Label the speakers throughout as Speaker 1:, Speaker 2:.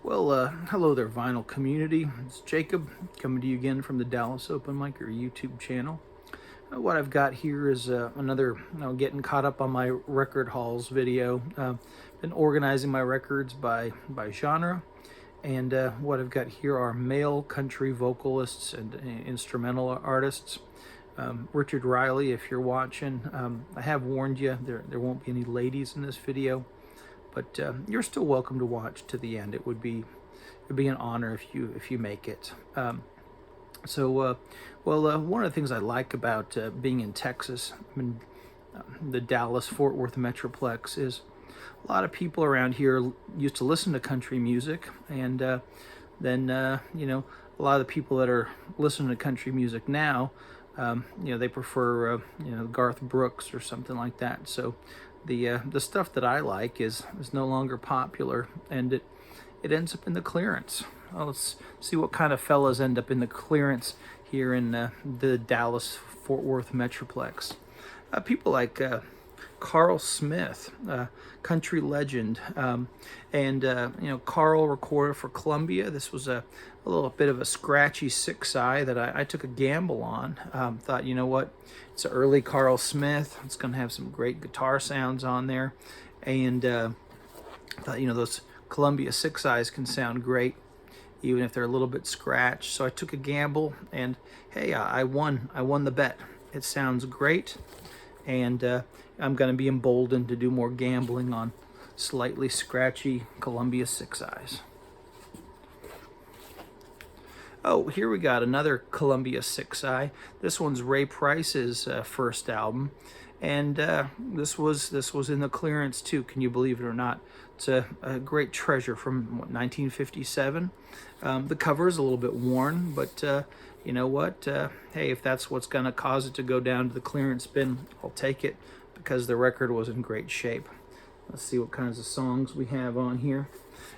Speaker 1: Hello there, vinyl community. It's Jacob coming to you again from the Dallas Open Mic, or YouTube channel. What I've got here is another getting caught up on my record hauls video. Been organizing my records by genre, and what I've got here are male country vocalists and instrumental artists. Richard Riley, if you're watching, I have warned you there won't be any ladies in this video. But you're still welcome to watch to the end. It'd be an honor if you make it. One of the things I like about being in Texas, the Dallas-Fort Worth Metroplex, is a lot of people around here used to listen to country music, and then a lot of the people that are listening to country music now, they prefer Garth Brooks or something like that. So the stuff that I like is no longer popular, and it ends up in the clearance. Well, let's see what kind of fellas end up in the clearance here in the Dallas-Fort Worth Metroplex. People like Carl Smith, country legend, Carl recorded for Columbia. This was a little bit of a scratchy 6i that I took a gamble on. Thought, you know what, it's an early Carl Smith. It's going to have some great guitar sounds on there, and thought, those Columbia 6i's can sound great even if they're a little bit scratched. So I took a gamble, and hey, I won the bet. It sounds great, and I'm going to be emboldened to do more gambling on slightly scratchy Columbia 6i's. Oh, here we got another Columbia 6i. This one's Ray Price's first album, and this was in the clearance too. Can you believe it or not? It's a great treasure from 1957. The cover is a little bit worn, but you know what? Hey, if that's what's going to cause it to go down to the clearance bin, I'll take it, because the record was in great shape. Let's see what kinds of songs we have on here.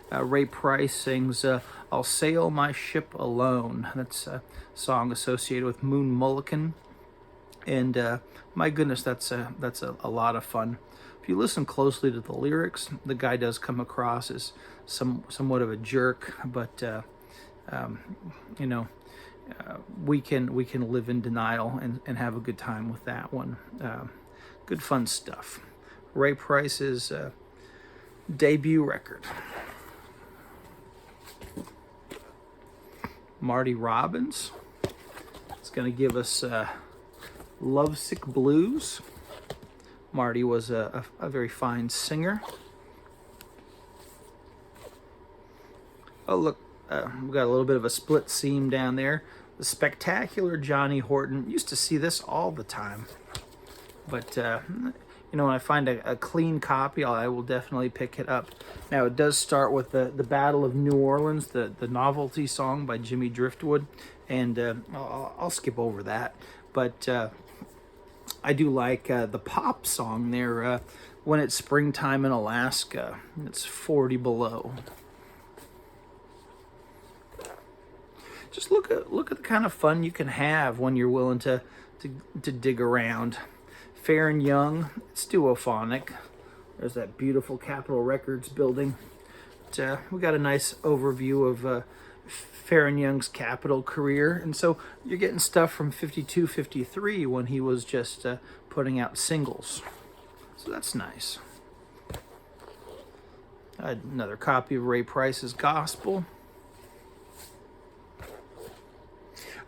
Speaker 1: Ray Price sings "I'll Sail My Ship Alone." That's a song associated with Moon Mullican, and my goodness, that's a lot of fun. If you listen closely to the lyrics, the guy does come across as somewhat of a jerk, but we can live in denial and have a good time with that one. Good fun stuff. Ray Price's debut record. Marty Robbins is going to give us Lovesick Blues. Marty was a very fine singer. Oh, look, we've got a little bit of a split seam down there. The Spectacular Johnny Horton. Used to see this all the time. But, when I find a clean copy, I will definitely pick it up. Now, it does start with the Battle of New Orleans, the novelty song by Jimmy Driftwood, and I'll skip over that. But I do like the pop song there, When It's Springtime in Alaska. It's 40 below. Just look at the kind of fun you can have when you're willing to dig around. Fair and Young, it's duophonic. There's that beautiful Capitol Records building. But, we got a nice overview of Fair and Young's Capitol career. And so you're getting stuff from 52, 53 when he was just putting out singles. So that's nice. Another copy of Ray Price's Gospel.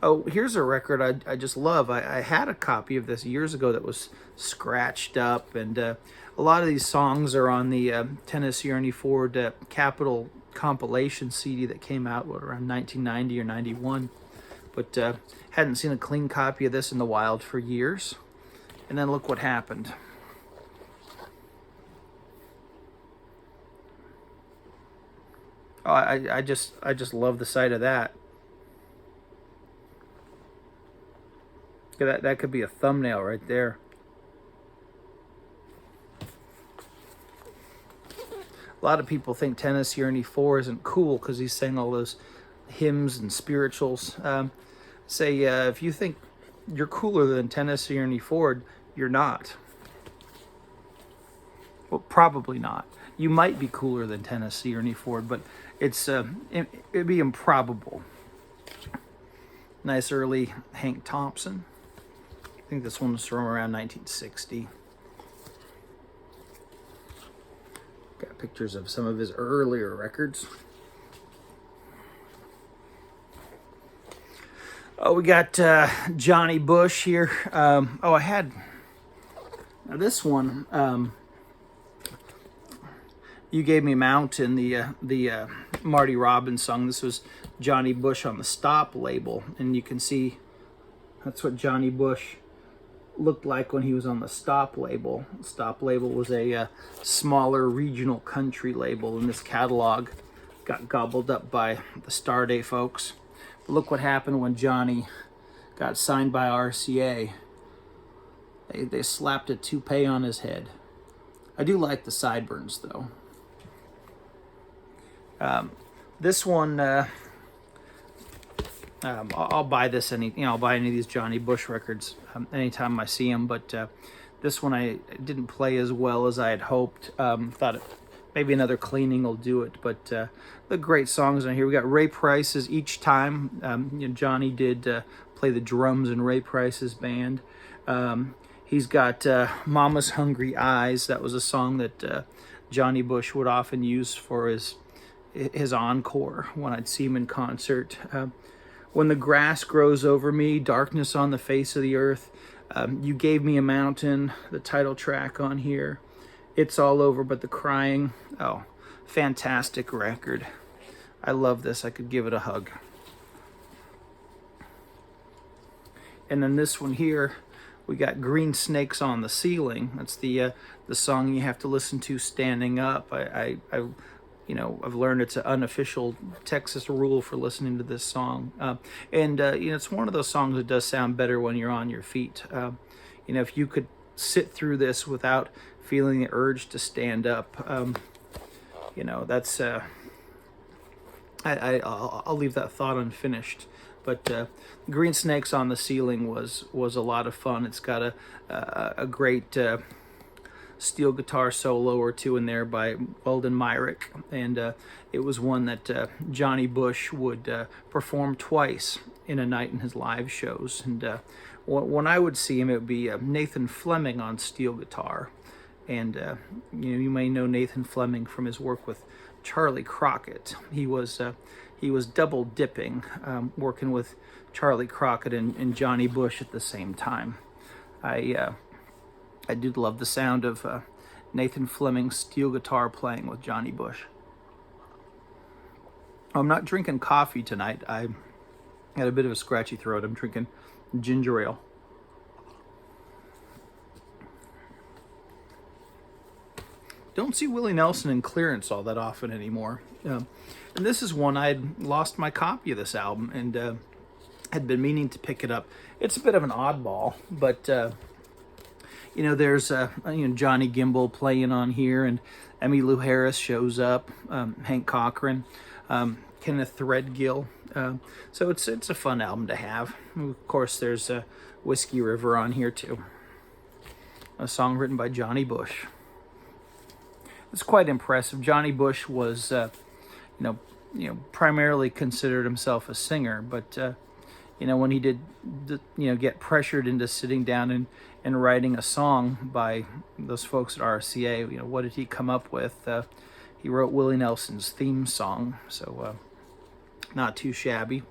Speaker 1: Oh, here's a record I just love. I had a copy of this years ago that was scratched up, and a lot of these songs are on the Tennessee Ernie Ford Capitol compilation CD that came out around 1990 or 91. But hadn't seen a clean copy of this in the wild for years. And then look what happened. Oh, I just love the sight of that. That could be a thumbnail right there. A lot of people think Tennessee Ernie Ford isn't cool because he sang all those hymns and spirituals. If you think you're cooler than Tennessee Ernie Ford, you're not. Well, probably not. You might be cooler than Tennessee, Ernie Ford, but it'd be improbable. Nice early Hank Thompson. I think this one was from around 1960. Got pictures of some of his earlier records. Oh, we got Johnny Bush here. I had this one. You Gave Me a Mountain, the Marty Robbins song. This was Johnny Bush on the Stop label, and you can see that's what Johnny Bush looked like when he was on the Stop label. Stop label was a smaller regional country label, and this catalog got gobbled up by the Starday folks. But look what happened when Johnny got signed by RCA. They slapped a toupee on his head. I do like the sideburns though. This one, I'll buy this I'll buy any of these Johnny Bush records anytime I see them. But this one I didn't play as well as I had hoped. Thought maybe another cleaning will do it. But the great songs on here. We got Ray Price's Each Time. Johnny did play the drums in Ray Price's band. He's got Mama's Hungry Eyes. That was a song that Johnny Bush would often use for his encore when I'd see him in concert. When the Grass Grows Over Me, Darkness on the Face of the Earth, You Gave Me a Mountain, the title track on here, It's All Over But the Crying. Oh, fantastic record. I love this. I could give it a hug. And then this one here, we got Green Snakes on the Ceiling. That's the song you have to listen to standing up. I've learned it's an unofficial Texas rule for listening to this song. It's one of those songs that does sound better when you're on your feet. If you could sit through this without feeling the urge to stand up, that's... I'll leave that thought unfinished. But Green Snakes on the Ceiling was a lot of fun. It's got a great... steel guitar solo or two in there by Weldon Myrick, and it was one that Johnny Bush would perform twice in a night in his live shows. And when I would see him, it would be Nathan Fleming on steel guitar, and you may know Nathan Fleming from his work with Charlie Crockett. He was double dipping, working with Charlie Crockett and Johnny Bush at the same time. I did love the sound of Nathan Fleming's steel guitar playing with Johnny Bush. I'm not drinking coffee tonight. I had a bit of a scratchy throat. I'm drinking ginger ale. Don't see Willie Nelson in clearance all that often anymore. And this is one I'd lost my copy of this album and had been meaning to pick it up. It's a bit of an oddball, but... there's Johnny Gimbel playing on here, and Emmylou Harris shows up, Hank Cochran, Kenneth Threadgill. So it's a fun album to have. Of course, there's Whiskey River on here too, a song written by Johnny Bush. It's quite impressive. Johnny Bush was, primarily considered himself a singer, but when he did, get pressured into sitting down and writing a song by those folks at RCA, what did he come up with? He wrote Willie Nelson's theme song, so not too shabby.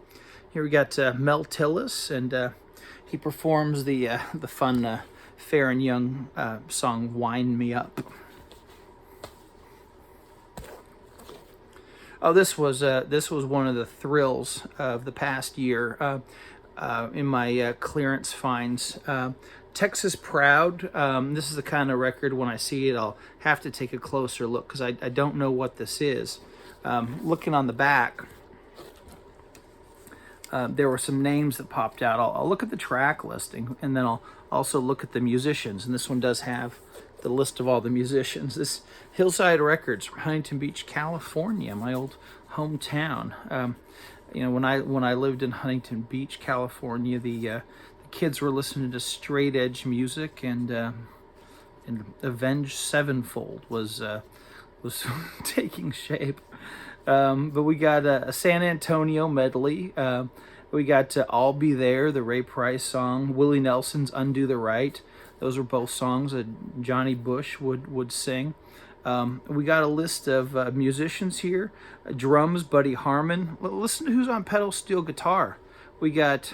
Speaker 1: Here we got Mel Tillis, and he performs the fun Fair and Young song "Wind Me Up." Oh, this was one of the thrills of the past year in my clearance finds. Texas Proud. This is the kind of record when I see it, I'll have to take a closer look because I don't know what this is. Looking on the back, there were some names that popped out. I'll look at the track listing, and then I'll also look at the musicians. And this one does have the list of all the musicians. This Hillside Records from Huntington Beach, California, my old hometown. When I lived in Huntington Beach, California, the kids were listening to straight edge music, and Avenged Sevenfold was was taking shape. But we got a San Antonio medley. We got I'll Be There, the Ray Price song. Willie Nelson's Undo the Right. Those were both songs that Johnny Bush would sing. We got a list of musicians here. Drums, Buddy Harman. Listen to who's on pedal steel guitar. We got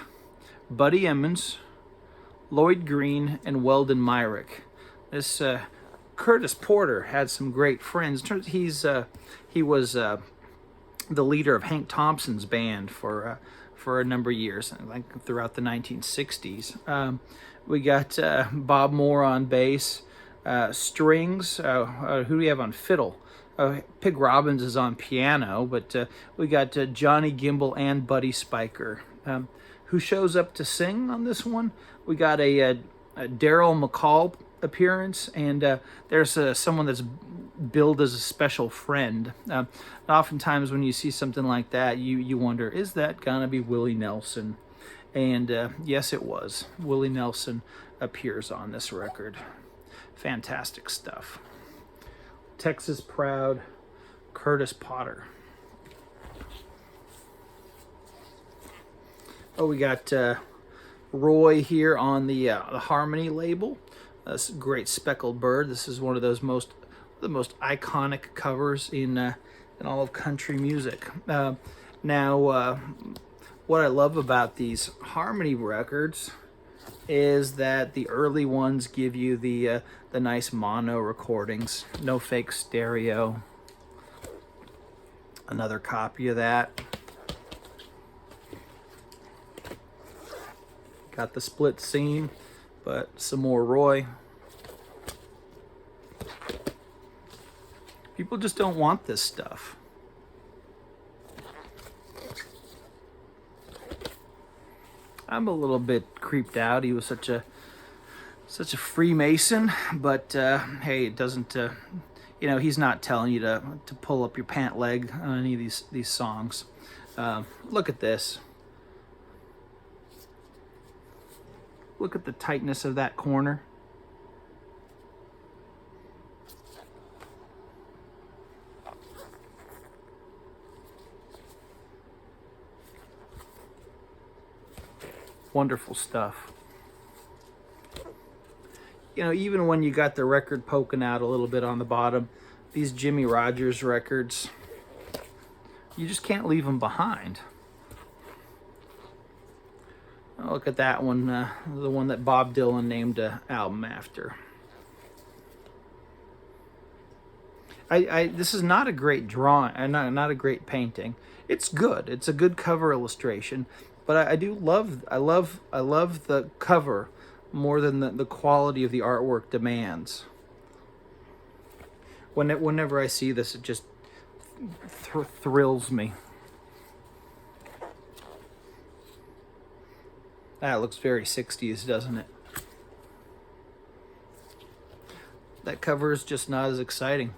Speaker 1: Buddy Emmons, Lloyd Green, and Weldon Myrick. This Curtis Porter had some great friends. He was the leader of Hank Thompson's band for a number of years, like throughout the 1960s. We got Bob Moore on bass, strings. Who do we have on fiddle? Pig Robbins is on piano, but we got Johnny Gimbel and Buddy Spiker. Who shows up to sing on this one? We got a Daryl McCall appearance, and there's someone that's billed as a special friend. Oftentimes when you see something like that, you wonder, is that gonna be Willie Nelson? And yes, it was. Willie Nelson appears on this record. Fantastic stuff. Texas Proud, Curtis Potter. Oh, we got Roy here on the Harmony label. This great Speckled Bird. This is one of those the most iconic covers in all of country music. Now, what I love about these Harmony records is that the early ones give you the nice mono recordings, no fake stereo. Another copy of that. Got the split seam, but some more Roy. People just don't want this stuff. I'm a little bit creeped out. He was such a Freemason, but hey, it doesn't. He's not telling you to pull up your pant leg on any of these songs. Look at this. Look at the tightness of that corner. Wonderful stuff. Even when you got the record poking out a little bit on the bottom, these Jimmie Rodgers records, you just can't leave them behind. Oh, look at that one, the one that Bob Dylan named an album after. This is not a great drawing, not a great painting. It's good. It's a good cover illustration, but I love the cover more than the quality of the artwork demands. Whenever I see this, it just thrills me. That looks very 60s, doesn't it? That cover is just not as exciting.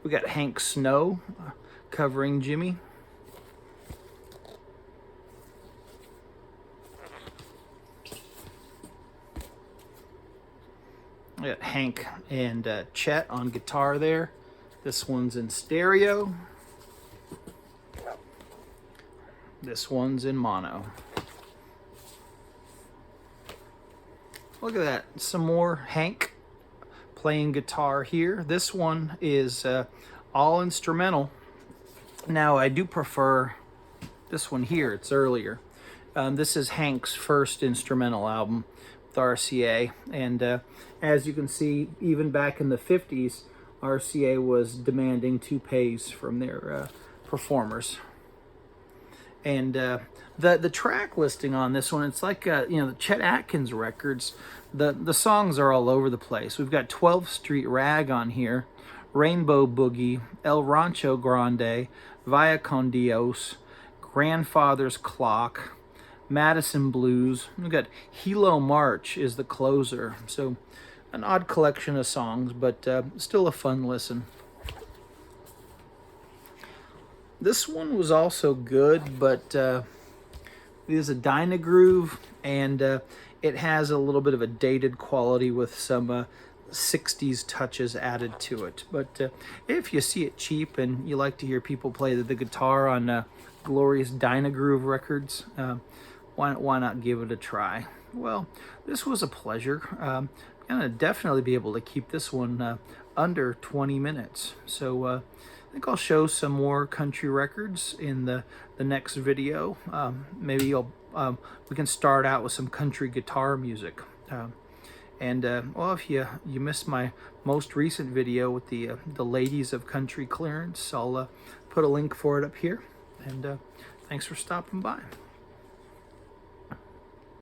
Speaker 1: We got Hank Snow covering Jimmy. We got Hank and Chet on guitar there. This one's in stereo. This one's in mono. Look at that. Some more Hank playing guitar here. This one is all instrumental. Now, I do prefer this one here. It's earlier. This is Hank's first instrumental album with RCA. And as you can see, even back in the 50s, RCA was demanding toupees from their performers. And the track listing on this one, it's like the Chet Atkins records. The songs are all over the place. We've got 12th Street Rag on here, Rainbow Boogie, El Rancho Grande, Via Con Dios, Grandfather's Clock, Madison Blues. We've got Hilo March is the closer. So an odd collection of songs, but still a fun listen. This one was also good, but it is a Dynagroove, and it has a little bit of a dated quality with some 60s touches added to it. But if you see it cheap and you like to hear people play the guitar on glorious Dynagroove records, why not give it a try? Well, this was a pleasure. I'm gonna definitely be able to keep this one under 20 minutes. So I think I'll show some more country records in the next video. Maybe we can start out with some country guitar music. Well, if you missed my most recent video with the Ladies of Country Clearance, I'll put a link for it up here. And thanks for stopping by.